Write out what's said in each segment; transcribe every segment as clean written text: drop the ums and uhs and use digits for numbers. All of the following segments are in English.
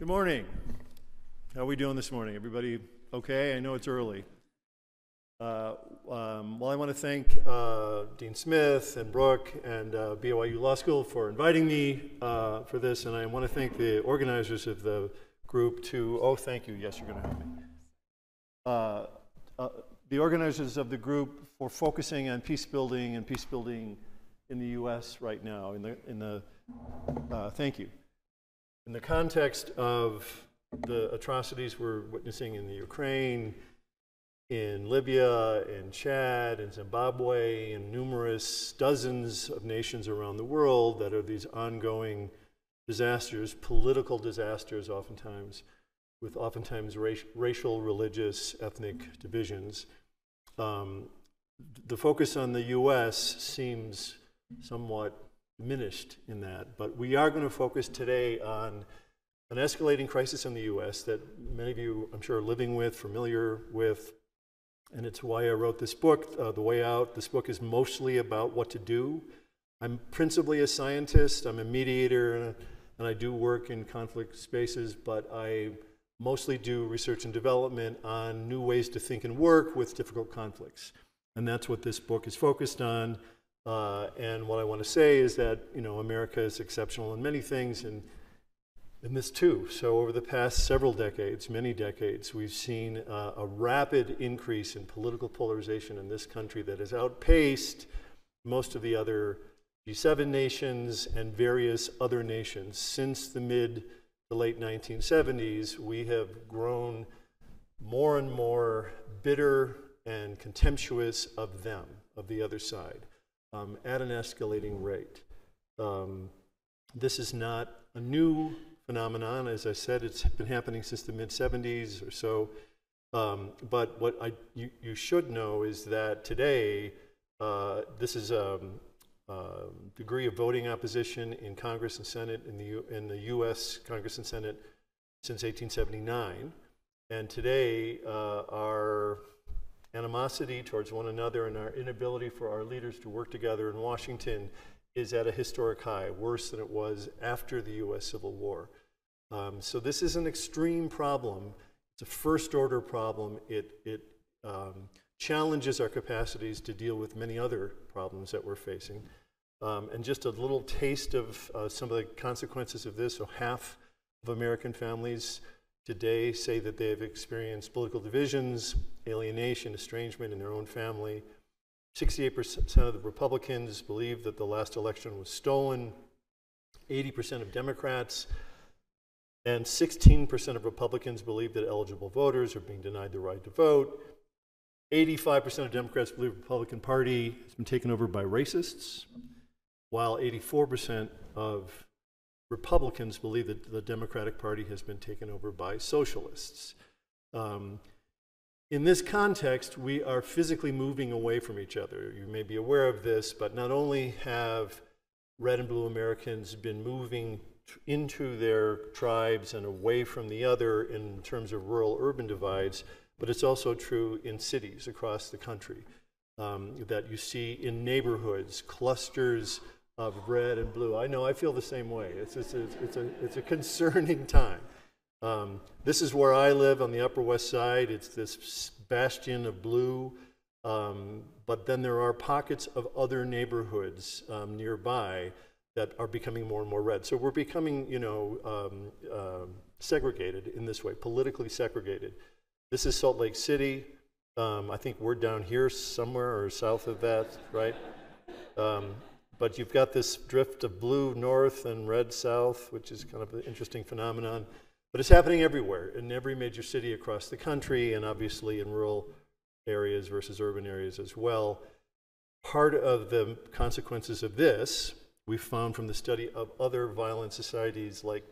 Good morning. How are we doing this morning? Everybody okay? I know it's early. Well, I want to thank Dean Smith and Brooke and BYU Law School for inviting me for this, and I want to thank the organizers of the group thank you. Yes, you're going to help me. The organizers of the group for focusing on peace building and peace building in the U.S. right now. Thank you. In the context of the atrocities we're witnessing in the Ukraine, in Libya, in Chad, in Zimbabwe, in numerous dozens of nations around the world that are these ongoing disasters, political disasters oftentimes, with oftentimes racial, religious, ethnic divisions. The focus on the U.S. seems somewhat diminished in that, but we are going to focus today on an escalating crisis in the U.S. that many of you, I'm sure, are living with, familiar with, and it's why I wrote this book, The Way Out. This book is mostly about what to do. I'm principally a scientist, I'm a mediator, and I do work in conflict spaces, but I mostly do research and development on new ways to think and work with difficult conflicts. And that's what this book is focused on. And what I want to say is that, America is exceptional in many things, and in this too. So over the past several decades, many decades, we've seen a rapid increase in political polarization in this country that has outpaced most of the other G7 nations and various other nations. Since the mid to late 1970s, we have grown more and more bitter and contemptuous of them, of the other side, at an escalating rate. This is not a new phenomenon. As I said, it's been happening since the mid-70s or so. But what you should know is that today, this is a degree of voting opposition in Congress and Senate, in the U.S. Congress and Senate since 1879. And today, our animosity towards one another and our inability for our leaders to work together in Washington is at a historic high, worse than it was after the U.S. Civil War. So this is an extreme problem. It's a first-order problem. It challenges our capacities to deal with many other problems that we're facing. And just a little taste of some of the consequences of this. So half of American families today say that they have experienced political divisions, alienation, estrangement in their own family. 68% of the Republicans believe that the last election was stolen. 80% of Democrats and 16% of Republicans believe that eligible voters are being denied the right to vote. 85% of Democrats believe the Republican Party has been taken over by racists, while 84% of Republicans believe that the Democratic Party has been taken over by socialists. In this context, we are physically moving away from each other. You may be aware of this, but not only have red and blue Americans been moving into their tribes and away from the other in terms of rural-urban divides, but it's also true in cities across the country, that you see in neighborhoods, clusters of red and blue. I know, I feel the same way. It's a concerning time. This is where I live on the Upper West Side. It's this bastion of blue, but then there are pockets of other neighborhoods nearby that are becoming more and more red. So we're becoming, segregated in this way, politically segregated. This is Salt Lake City. I think we're down here somewhere or south of that, right? But you've got this drift of blue north and red south, which is kind of an interesting phenomenon. But it's happening everywhere, in every major city across the country, and obviously in rural areas versus urban areas as well. Part of the consequences of this, we found from the study of other violent societies like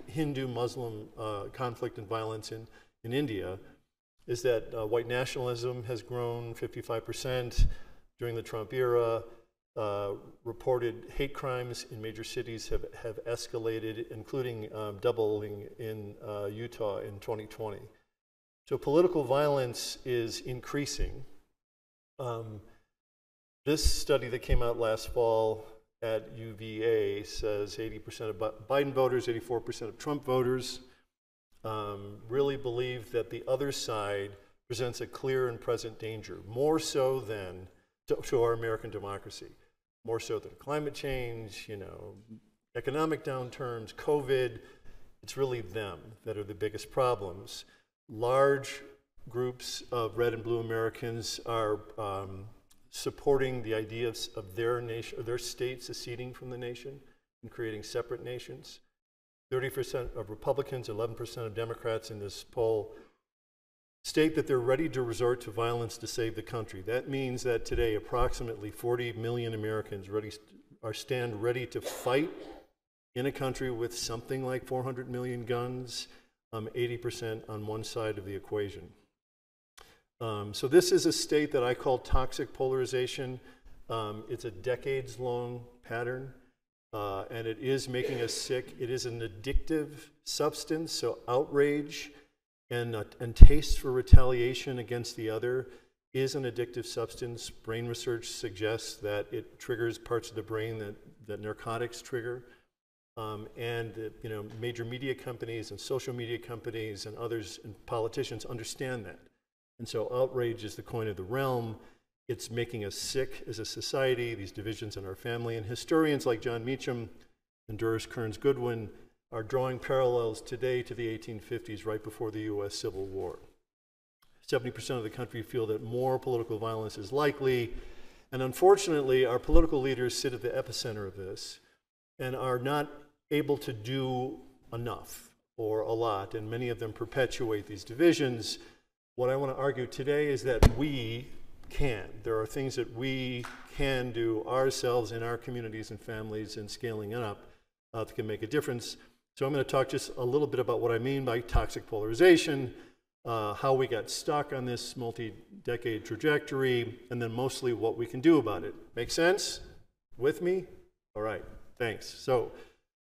Hindu-Muslim conflict and violence in India, is that white nationalism has grown 55% during the Trump era. Reported hate crimes in major cities have escalated, including doubling in Utah in 2020. So political violence is increasing. This study that came out last fall at UVA says 80% of Biden voters, 84% of Trump voters really believe that the other side presents a clear and present danger, more so than to our American democracy, more so than climate change, economic downturns, COVID. It's really them that are the biggest problems. Large groups of red and blue Americans are supporting the ideas of their nation, or their state seceding from the nation and creating separate nations. 30% of Republicans, 11% of Democrats in this poll state that they're ready to resort to violence to save the country. That means that today approximately 40 million Americans stand ready to fight in a country with something like 400 million guns, 80% on one side of the equation. So this is a state that I call toxic polarization. It's a decades-long pattern, and it is making us sick. It is an addictive substance, so outrage and taste for retaliation against the other is an addictive substance. Brain research suggests that it triggers parts of the brain that narcotics trigger. Major media companies and social media companies and others and politicians understand that. And so outrage is the coin of the realm. It's making us sick as a society, these divisions in our family. And historians like John Meacham and Doris Kearns Goodwin are drawing parallels today to the 1850s, right before the US Civil War. 70% of the country feel that more political violence is likely. And unfortunately, our political leaders sit at the epicenter of this and are not able to do enough or a lot, and many of them perpetuate these divisions. What I want to argue today is that we can. There are things that we can do ourselves in our communities and families and scaling it up that can make a difference. So I'm going to talk just a little bit about what I mean by toxic polarization, how we got stuck on this multi-decade trajectory, and then mostly what we can do about it. Make sense? With me? All right, thanks. So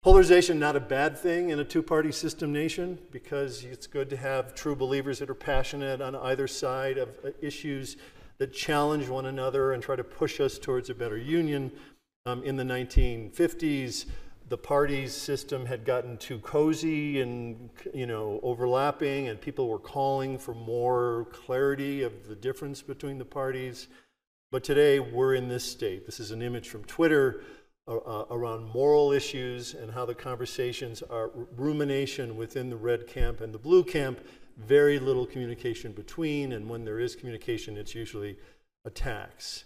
polarization, not a bad thing in a two-party system nation, because it's good to have true believers that are passionate on either side of issues that challenge one another and try to push us towards a better union. In the 1950s, the party system had gotten too cozy and overlapping, and people were calling for more clarity of the difference between the parties. But today we're in this state. This is an image from Twitter around moral issues and how the conversations are rumination within the red camp and the blue camp, very little communication between, and when there is communication, it's usually attacks.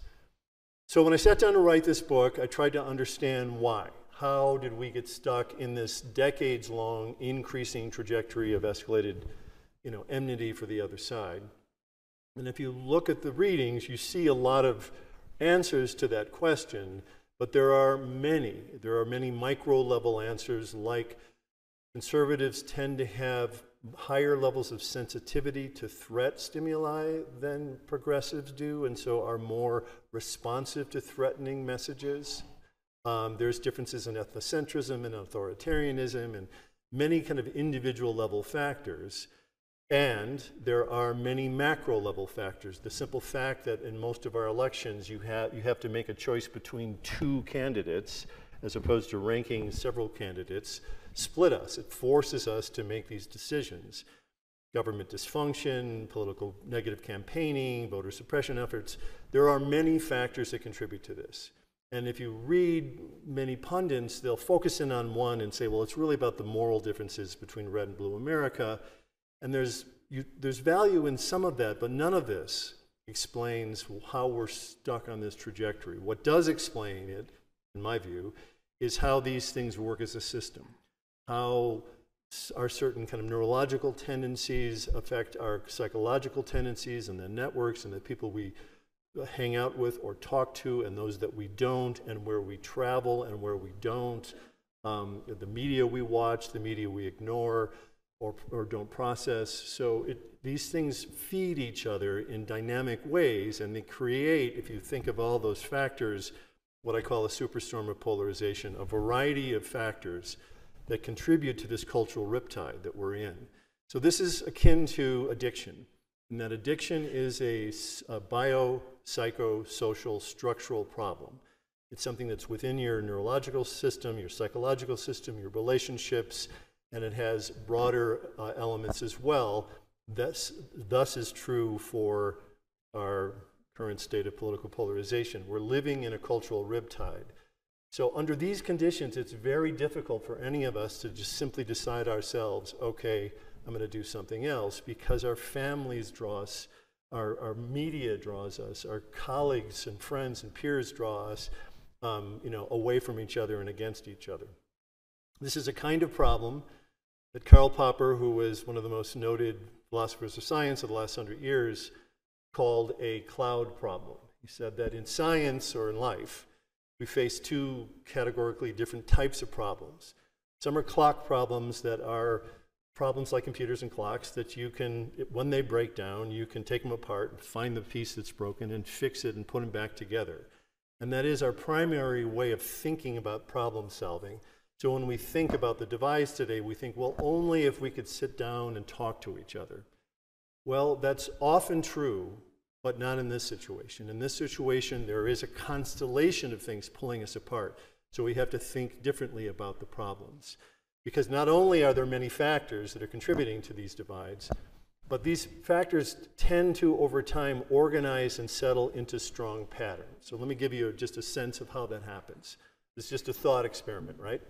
So when I sat down to write this book, I tried to understand why. How did we get stuck in this decades-long increasing trajectory of escalated, enmity for the other side? And if you look at the readings, you see a lot of answers to that question, but there are many micro-level answers, like conservatives tend to have higher levels of sensitivity to threat stimuli than progressives do, and so are more responsive to threatening messages. There's differences in ethnocentrism and authoritarianism and many kind of individual level factors. And there are many macro level factors. The simple fact that in most of our elections you have to make a choice between two candidates as opposed to ranking several candidates split us. It forces us to make these decisions. Government dysfunction, political negative campaigning, voter suppression efforts. There are many factors that contribute to this. And if you read many pundits, they'll focus in on one and say, well, it's really about the moral differences between red and blue America. And there's value in some of that, but none of this explains how we're stuck on this trajectory. What does explain it, in my view, is how these things work as a system. How our certain kind of neurological tendencies affect our psychological tendencies and the networks and the people we hang out with or talk to, and those that we don't, and where we travel and where we don't, the media we watch, the media we ignore or don't process. So these things feed each other in dynamic ways, and they create, if you think of all those factors, what I call a superstorm of polarization, a variety of factors that contribute to this cultural riptide that we're in. So this is akin to addiction. And that addiction is a biopsychosocial structural problem. It's something that's within your neurological system, your psychological system, your relationships. and it has broader elements as well. Thus is true for our current state of political polarization. We're living in a cultural riptide. So under these conditions, it's very difficult for any of us to just simply decide ourselves, okay, I'm going to do something else, because our families draw us, our media draws us, our colleagues and friends and peers draw us away from each other and against each other. This is a kind of problem that Karl Popper, who was one of the most noted philosophers of science of the last 100 years, called a cloud problem. He said that in science or in life, we face two categorically different types of problems. Some are clock problems that are problems like computers and clocks that you can, when they break down, you can take them apart and find the piece that's broken and fix it and put them back together. And that is our primary way of thinking about problem solving. So when we think about the divides today, we think, well, only if we could sit down and talk to each other. Well, that's often true, but not in this situation. In this situation, there is a constellation of things pulling us apart. So we have to think differently about the problems. Because not only are there many factors that are contributing to these divides, but these factors tend to, over time, organize and settle into strong patterns. So let me give you just a sense of how that happens. It's just a thought experiment, right?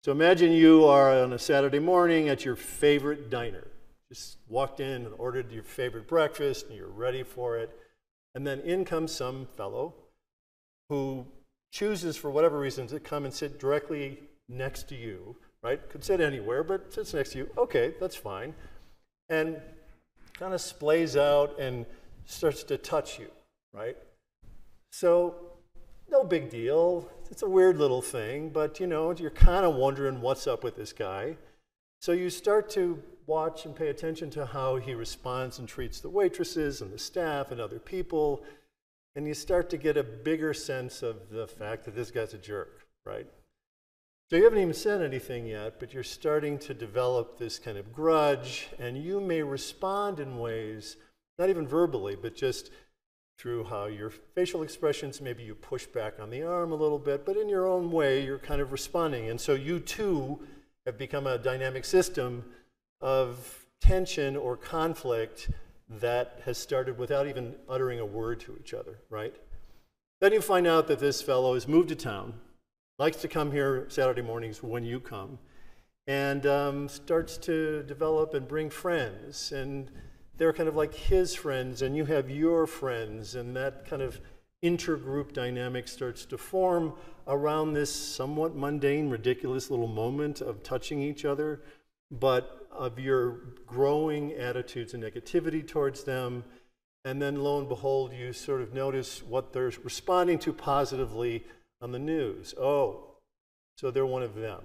So imagine you are on a Saturday morning at your favorite diner. Just walked in and ordered your favorite breakfast, and you're ready for it. And then in comes some fellow who chooses, for whatever reason, to come and sit directly next to you, right? Could sit anywhere, but sits next to you. Okay, that's fine. And kind of splays out and starts to touch you, right? So no big deal. It's a weird little thing, but you're kind of wondering what's up with this guy. So you start to watch and pay attention to how he responds and treats the waitresses and the staff and other people, and you start to get a bigger sense of the fact that this guy's a jerk, right? So you haven't even said anything yet, but you're starting to develop this kind of grudge, and you may respond in ways, not even verbally, but just through how your facial expressions, maybe you push back on the arm a little bit, but in your own way, you're kind of responding. And so you too have become a dynamic system of tension or conflict that has started without even uttering a word to each other, right? Then you find out that this fellow has moved to town, likes to come here Saturday mornings when you come, and starts to develop and bring friends, and they're kind of like his friends, and you have your friends, and that kind of intergroup dynamic starts to form around this somewhat mundane, ridiculous little moment of touching each other, but of your growing attitudes and negativity towards them. And then lo and behold, you sort of notice what they're responding to positively on the news. Oh, so they're one of them.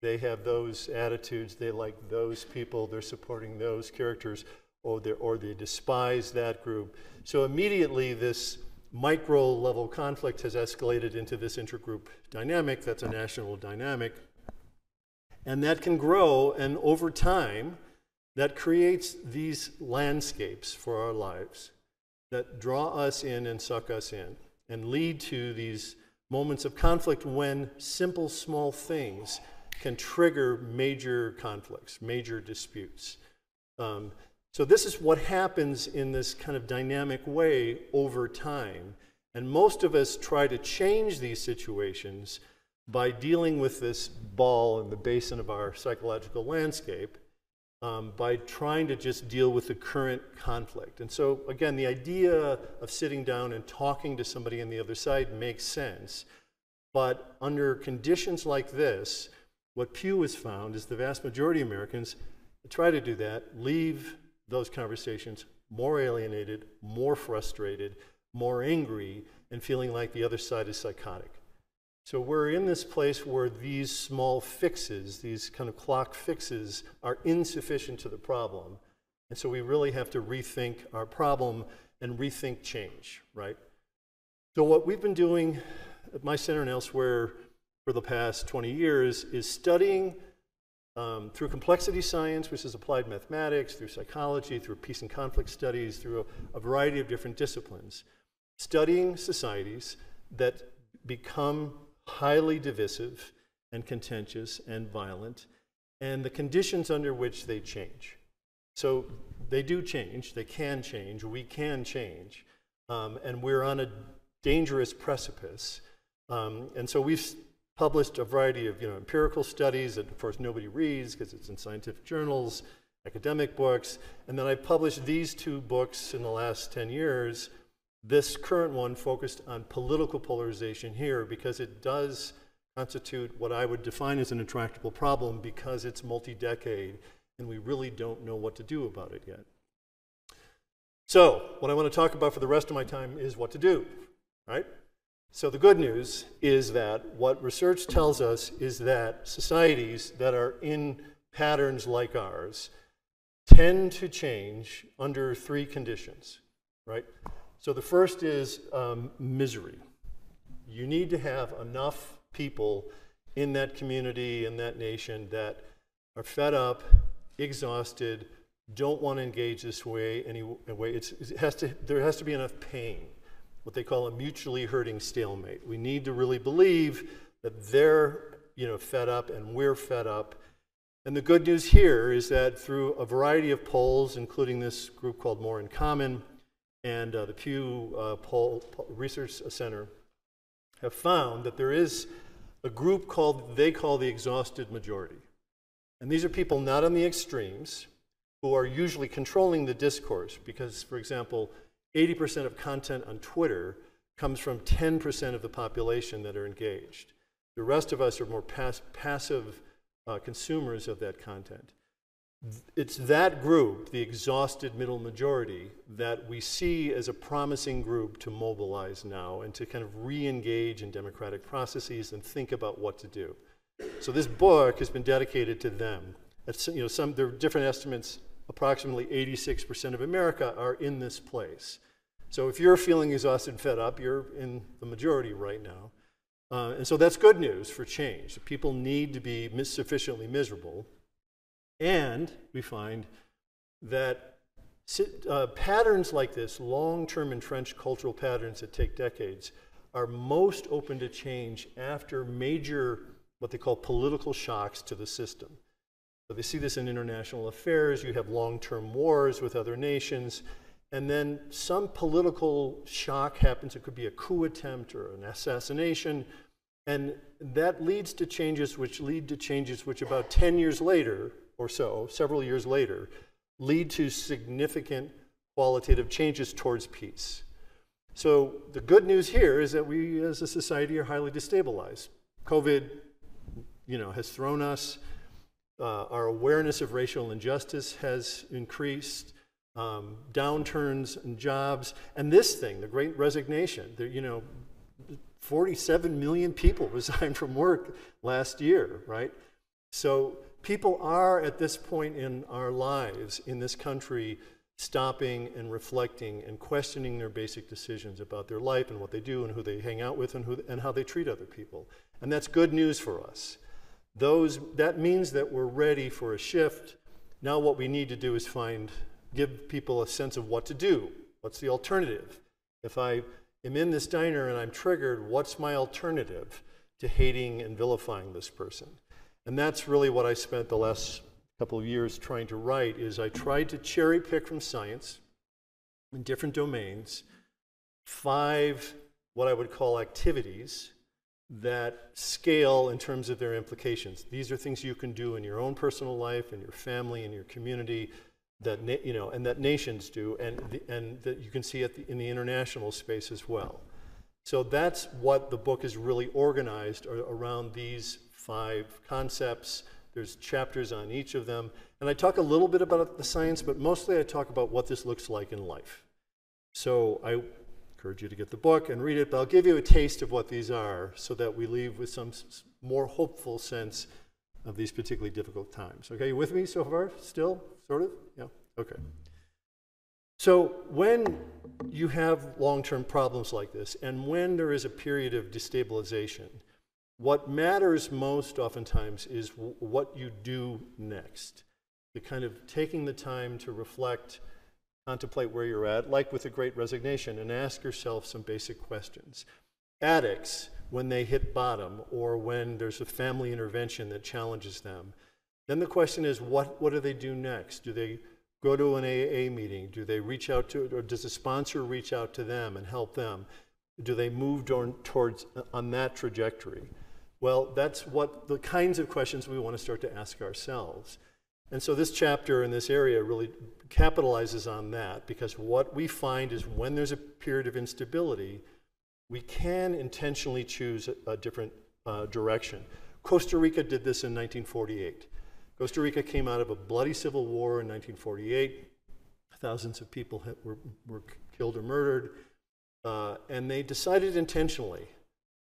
They have those attitudes, they like those people, they're supporting those characters, or they despise that group. So immediately this micro-level conflict has escalated into this intergroup dynamic. That's a national dynamic. And that can grow, and over time, that creates these landscapes for our lives that draw us in and suck us in and lead to these moments of conflict when simple, small things can trigger major conflicts, major disputes. So this is what happens in this kind of dynamic way over time. And most of us try to change these situations by dealing with this ball in the basin of our psychological landscape, by trying to just deal with the current conflict. And so, again, the idea of sitting down and talking to somebody on the other side makes sense. But under conditions like this, what Pew has found is the vast majority of Americans try to do that, leave those conversations more alienated, more frustrated, more angry, and feeling like the other side is psychotic. So we're in this place where these small fixes, these kind of clock fixes, are insufficient to the problem. And so we really have to rethink our problem and rethink change, right? So what we've been doing at my center and elsewhere for the past 20 years is studying through complexity science, which is applied mathematics, through psychology, through peace and conflict studies, through a variety of different disciplines, studying societies that become highly divisive and contentious and violent, and the conditions under which they change. So they do change, they can change, we can change, and we're on a dangerous precipice. And so we've published a variety of empirical studies that, of course, nobody reads because it's in scientific journals, academic books, and then I published these 2 books in the last 10 years. This current one focused on political polarization here because it does constitute what I would define as an intractable problem because it's multi-decade and we really don't know what to do about it yet. So what I want to talk about for the rest of my time is what to do, right? So the good news is that what research tells us is that societies that are in patterns like ours tend to change under 3 conditions, right? So the first is misery. You need to have enough people in that community, in that nation, that are fed up, exhausted, don't want to engage this way anyway. There has to be enough pain, what they call a mutually hurting stalemate. We need to really believe that they're fed up and we're fed up. And the good news here is that through a variety of polls, including this group called More in Common and the Pew Research Center, have found that there is a group they call the exhausted majority. And these are people not on the extremes who are usually controlling the discourse because, for example, 80% of content on Twitter comes from 10% of the population that are engaged. The rest of us are more passive consumers of that content. It's that group, the exhausted middle majority, that we see as a promising group to mobilize now and to kind of re-engage in democratic processes and think about what to do. So this book has been dedicated to them. There are different estimates. Approximately 86% of America are in this place. So if you're feeling exhausted and fed up, you're in the majority right now. And so that's good news for change. People need to be sufficiently miserable. And we find that patterns like this, long-term entrenched cultural patterns that take decades, are most open to change after major, what they call political shocks to the system. So they see this in international affairs. You have long-term wars with other nations. And then some political shock happens. It could be a coup attempt or an assassination. And that leads to changes which about 10 years later or so, several years later, lead to significant qualitative changes towards peace. So the good news here is that we as a society are highly destabilized. COVID, has thrown us. Our awareness of racial injustice has increased. Downturns in jobs, and this thing, the Great Resignation. 47 million people resigned from work last year, right? So people are at this point in our lives in this country stopping and reflecting and questioning their basic decisions about their life and what they do and who they hang out with and how they treat other people. And that's good news for us. That means that we're ready for a shift. Now what we need to do is give people a sense of what to do. What's the alternative? If I am in this diner and I'm triggered, what's my alternative to hating and vilifying this person? And that's really what I spent the last couple of years trying to write, is I tried to cherry pick from science in different domains 5 what I would call activities that scale in terms of their implications. These are things you can do in your own personal life, in your family, in your community, and that nations do, and that you can see in the international space as well. So that's what the book is really organized around, these 5 concepts. There's chapters on each of them. And I talk a little bit about the science, but mostly I talk about what this looks like in life. So I encourage you to get the book and read it, but I'll give you a taste of what these are so that we leave with some more hopeful sense of these particularly difficult times. Okay, you with me so far? Still? Sort of? Yeah, okay. So when you have long-term problems like this, and when there is a period of destabilization, what matters most oftentimes is what you do next. The kind of taking the time to reflect, contemplate where you're at, like with the Great Resignation, and ask yourself some basic questions. Addicts, when they hit bottom, or when there's a family intervention that challenges them, Then the question is, what do they do next? Do they go to an AA meeting? Do they reach out to, or does a sponsor reach out to them and help them? Do they move towards on that trajectory? Well, that's what the kinds of questions we want to start to ask ourselves. And so this chapter in this area really capitalizes on that, because what we find is when there's a period of instability, we can intentionally choose a different direction. Costa Rica did this in 1948. Costa Rica came out of a bloody civil war in 1948. Thousands of people were killed or murdered. And they decided intentionally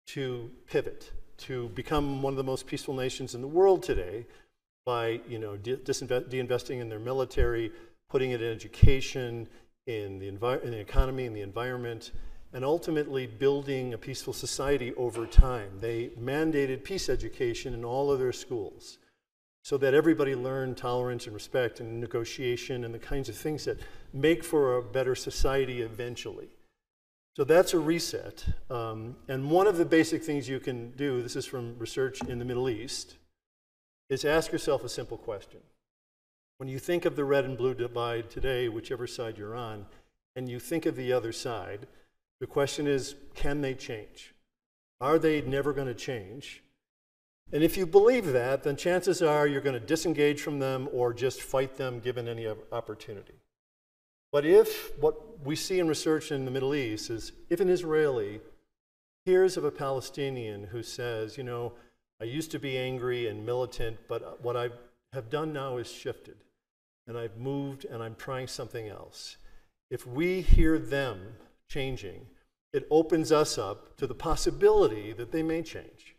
to pivot, to become one of the most peaceful nations in the world today by de-investing in their military, putting it in education, in the economy, in the environment, and ultimately building a peaceful society over time. They mandated peace education in all of their schools so that everybody learned tolerance and respect and negotiation and the kinds of things that make for a better society eventually. So that's a reset. And one of the basic things you can do, this is from research in the Middle East, is ask yourself a simple question. When you think of the red and blue divide today, whichever side you're on, and you think of the other side, the question is, can they change? Are they never going to change? And if you believe that, then chances are you're going to disengage from them or just fight them given any opportunity. But if what we see in research in the Middle East is, if an Israeli hears of a Palestinian who says, you know, I used to be angry and militant, but what I have done now is shifted, and I've moved and I'm trying something else. If we hear them changing, it opens us up to the possibility that they may change,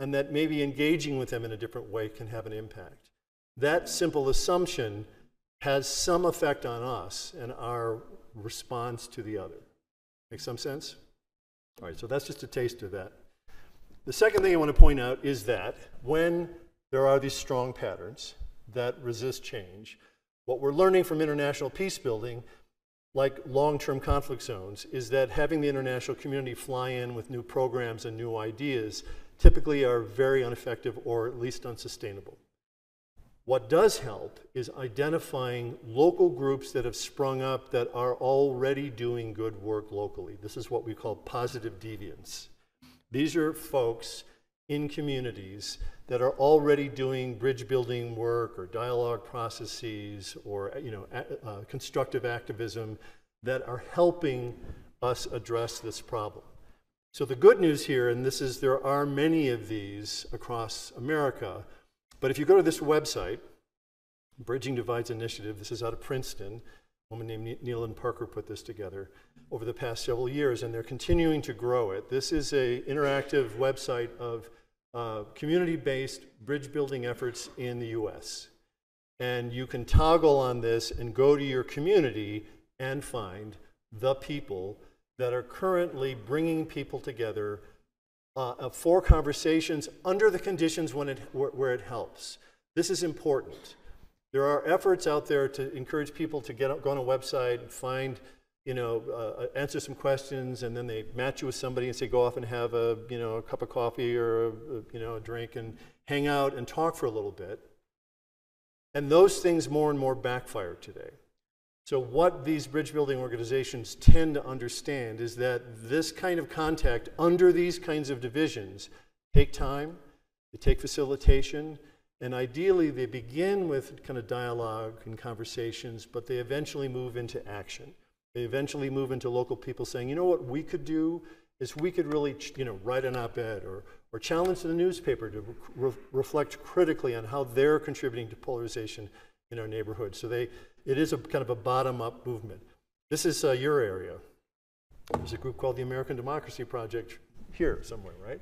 and that maybe engaging with them in a different way can have an impact. That simple assumption has some effect on us and our response to the other. Make some sense? All right, so that's just a taste of that. The second thing I want to point out is that when there are these strong patterns that resist change, what we're learning from international peace building, like long-term conflict zones, is that having the international community fly in with new programs and new ideas typically are very ineffective or at least unsustainable. What does help is identifying local groups that have sprung up that are already doing good work locally. This is what we call Positivedeviance. These are folks in communities that are already doing bridge building work or dialogue processes or constructive activism that are helping us address this problem. So the good news here, and this is there are many of these across America, but if you go to this website, Bridging Divides Initiative, this is out of Princeton, a woman named Nealyn Parker put this together over the past several years, and they're continuing to grow it. This is an interactive website of community-based bridge building efforts in the US. And you can toggle on this and go to your community and find the people that are currently bringing people together for conversations under the conditions where it helps. This is important. There are efforts out there to encourage people to go on a website and find, answer some questions, and then they match you with somebody and say, go off and have a cup of coffee or a drink and hang out and talk for a little bit. And those things more and more backfire today. So what these bridge building organizations tend to understand is that this kind of contact under these kinds of divisions take time, they take facilitation, and ideally they begin with kind of dialogue and conversations, but they eventually move into action. They eventually move into local people saying, you know what we could do is we could really write an op-ed or challenge the newspaper to reflect critically on how they're contributing to polarization in our neighborhood. So it is a kind of a bottom-up movement. This is your area. There's a group called the American Democracy Project here somewhere, right?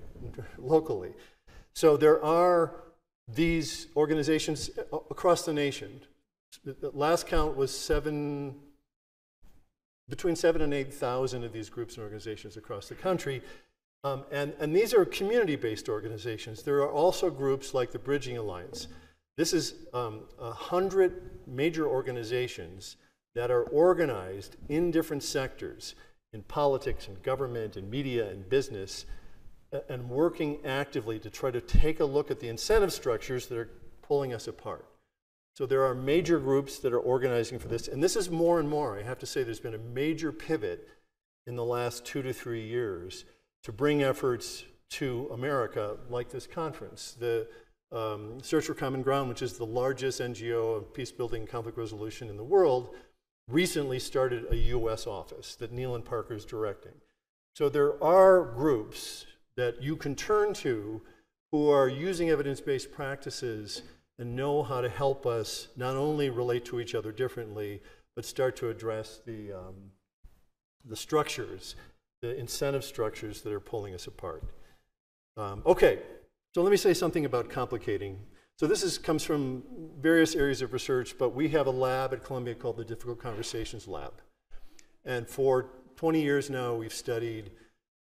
Locally. So there are these organizations across the nation. The last count was between 7,000 and 8,000 of these groups and organizations across the country. And these are community-based organizations. There are also groups like the Bridging Alliance. This is 100 major organizations that are organized in different sectors, in politics and government and media and business, and working actively to try to take a look at the incentive structures that are pulling us apart. So there are major groups that are organizing for this, and this is more and more. I have to say there's been a major pivot in the last 2 to 3 years to bring efforts to America like this conference. The Search for Common Ground, which is the largest NGO of peacebuilding and conflict resolution in the world, recently started a US office that Neil and Parker is directing. So there are groups that you can turn to who are using evidence-based practices and know how to help us not only relate to each other differently, but start to address the structures, the incentive structures that are pulling us apart. Okay, so let me say something about complicating. So this comes from various areas of research, but we have a lab at Columbia called the Difficult Conversations Lab. And for 20 years now, we've studied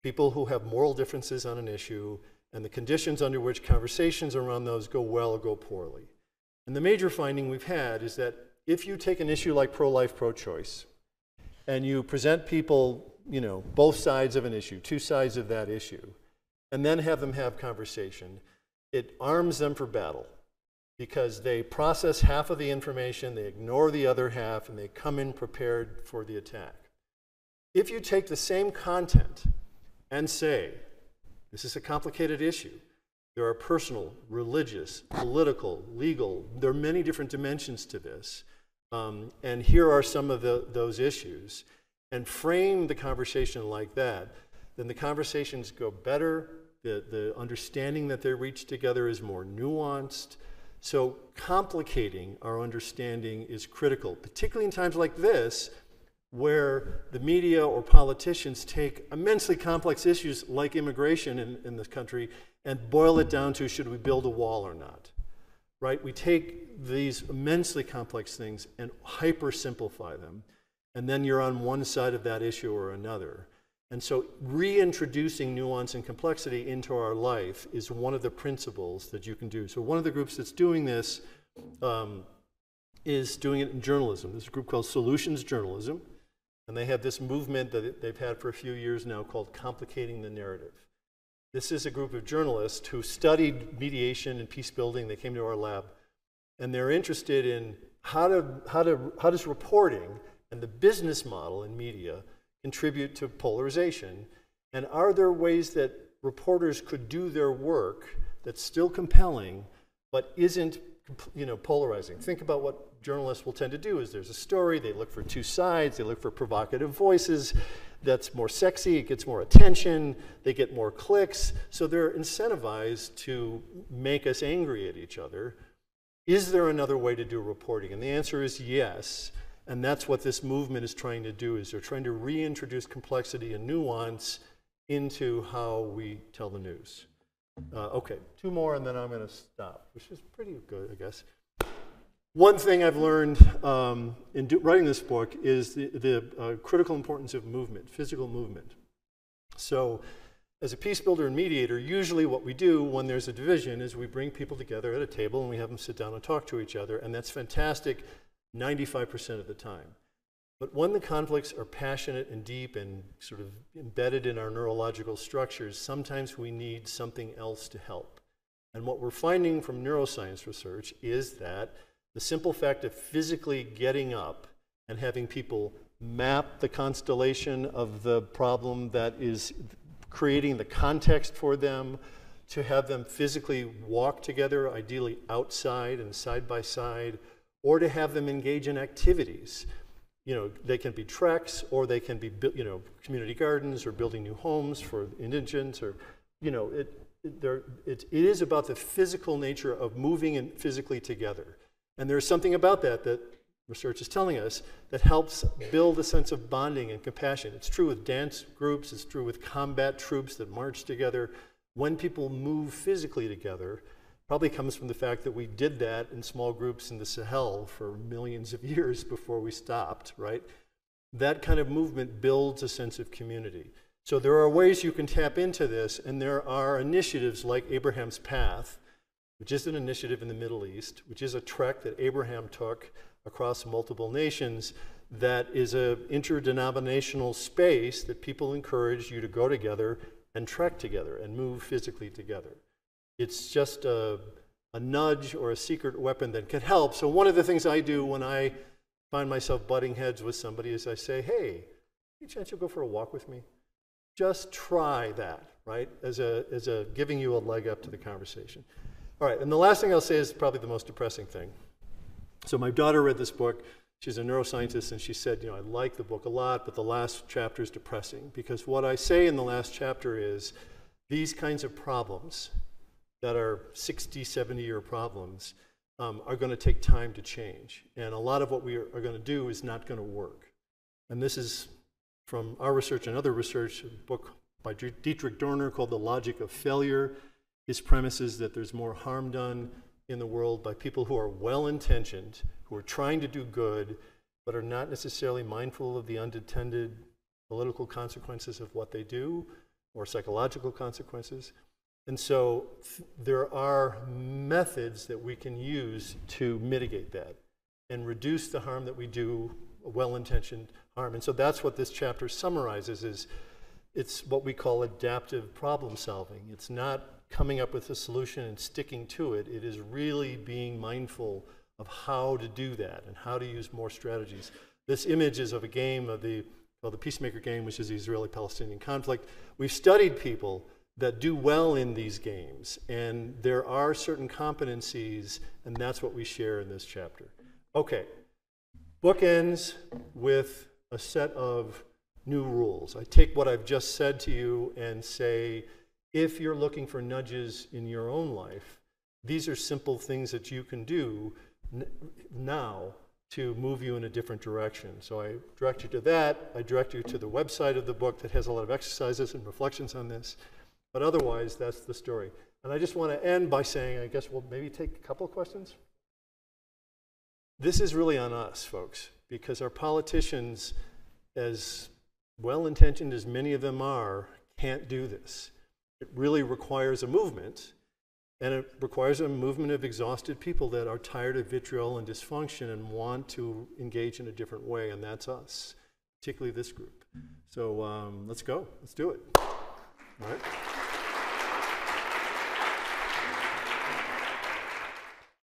people who have moral differences on an issue and the conditions under which conversations around those go well or go poorly. And the major finding we've had is that if you take an issue like pro-life, pro-choice, and you present people, you know, both sides of an issue, two sides of that issue, and then have them have conversation, it arms them for battle because they process half of the information, they ignore the other half, and they come in prepared for the attack. If you take the same content and say, this is a complicated issue, there are personal, religious, political, legal, there are many different dimensions to this, and here are some of those issues, and frame the conversation like that, then the conversations go better, the understanding that they're reached together is more nuanced. So complicating our understanding is critical, particularly in times like this, where the media or politicians take immensely complex issues like immigration in this country and boil it down to, should we build a wall or not? Right? We take these immensely complex things and hyper-simplify them, and then you're on one side of that issue or another. And so reintroducing nuance and complexity into our life is one of the principles that you can do. So one of the groups that's doing this is doing it in journalism. There's a group called Solutions Journalism, and they have this movement that they've had for a few years now called Complicating the Narrative. This is a group of journalists who studied mediation and peace building. They came to our lab, and they're interested in how does reporting and the business model in media contribute to polarization, and are there ways that reporters could do their work that's still compelling but isn't, you know, polarizing. Think about what journalists will tend to do is there's a story, they look for two sides, they look for provocative voices, that's more sexy, it gets more attention, they get more clicks, so they're incentivized to make us angry at each other. Is there another way to do reporting? And the answer is yes. And that's what this movement is trying to do, is they're trying to reintroduce complexity and nuance into how we tell the news. Okay, 2 more and then I'm going to stop, which is pretty good, I guess. One thing I've learned in writing this book is the critical importance of movement, physical movement. So as a peace builder and mediator, usually what we do when there's a division is we bring people together at a table and we have them sit down and talk to each other, and that's fantastic 95% of the time. But when the conflicts are passionate and deep and sort of embedded in our neurological structures, sometimes we need something else to help. And what we're finding from neuroscience research is that the simple fact of physically getting up and having people map the constellation of the problem that is creating the context for them, to have them physically walk together, ideally outside and side by side, or to have them engage in activities. You know, they can be treks, or they can be, you know, community gardens, or building new homes for indigents, or, you know, it is about the physical nature of moving and physically together. And there's something about that research is telling us that helps build a sense of bonding and compassion. It's true with dance groups, it's true with combat troops that march together. When people move physically together, probably comes from the fact that we did that in small groups in the Sahel for millions of years before we stopped, right? That kind of movement builds a sense of community. So there are ways you can tap into this, and there are initiatives like Abraham's Path, which is an initiative in the Middle East, which is a trek that Abraham took across multiple nations, that is an interdenominational space that people encourage you to go together and trek together and move physically together. It's just a a nudge or a secret weapon that can help. So one of the things I do when I find myself butting heads with somebody is I say, hey, any chance you'll go for a walk with me? Just try that, right? As a giving you a leg up to the conversation. All right, and the last thing I'll say is probably the most depressing thing. So my daughter read this book. She's a neuroscientist, and she said, I like the book a lot, but the last chapter is depressing, because what I say in the last chapter is these kinds of problems that are 60, 70-year problems are going to take time to change. And a lot of what we are going to do is not going to work. And this is from our research and other research, a book by Dietrich Dorner called The Logic of Failure. His premise is that there's more harm done in the world by people who are well-intentioned, who are trying to do good, but are not necessarily mindful of the unintended political consequences of what they do, or psychological consequences. And so there are methods that we can use to mitigate that and reduce the harm that we do, well-intentioned harm. And so that's what this chapter summarizes, is it's what we call adaptive problem solving. It's not coming up with a solution and sticking to it. It is really being mindful of how to do that and how to use more strategies. This image is of a game called the Peacemaker game, which is the Israeli-Palestinian conflict. We've studied people that do well in these games, and there are certain competencies, and that's what we share in this chapter. Okay, book ends with a set of new rules. I take what I've just said to you and say, if you're looking for nudges in your own life, these are simple things that you can do now to move you in a different direction. So I direct you to that. I direct you to the website of the book that has a lot of exercises and reflections on this. But otherwise, that's the story. And I just want to end by saying, I guess we'll maybe take a couple of questions. This is really on us, folks, because our politicians, as well-intentioned as many of them are, can't do this. It really requires a movement, and it requires a movement of exhausted people that are tired of vitriol and dysfunction and want to engage in a different way, and that's us, particularly this group. So let's go. Let's do it. All right.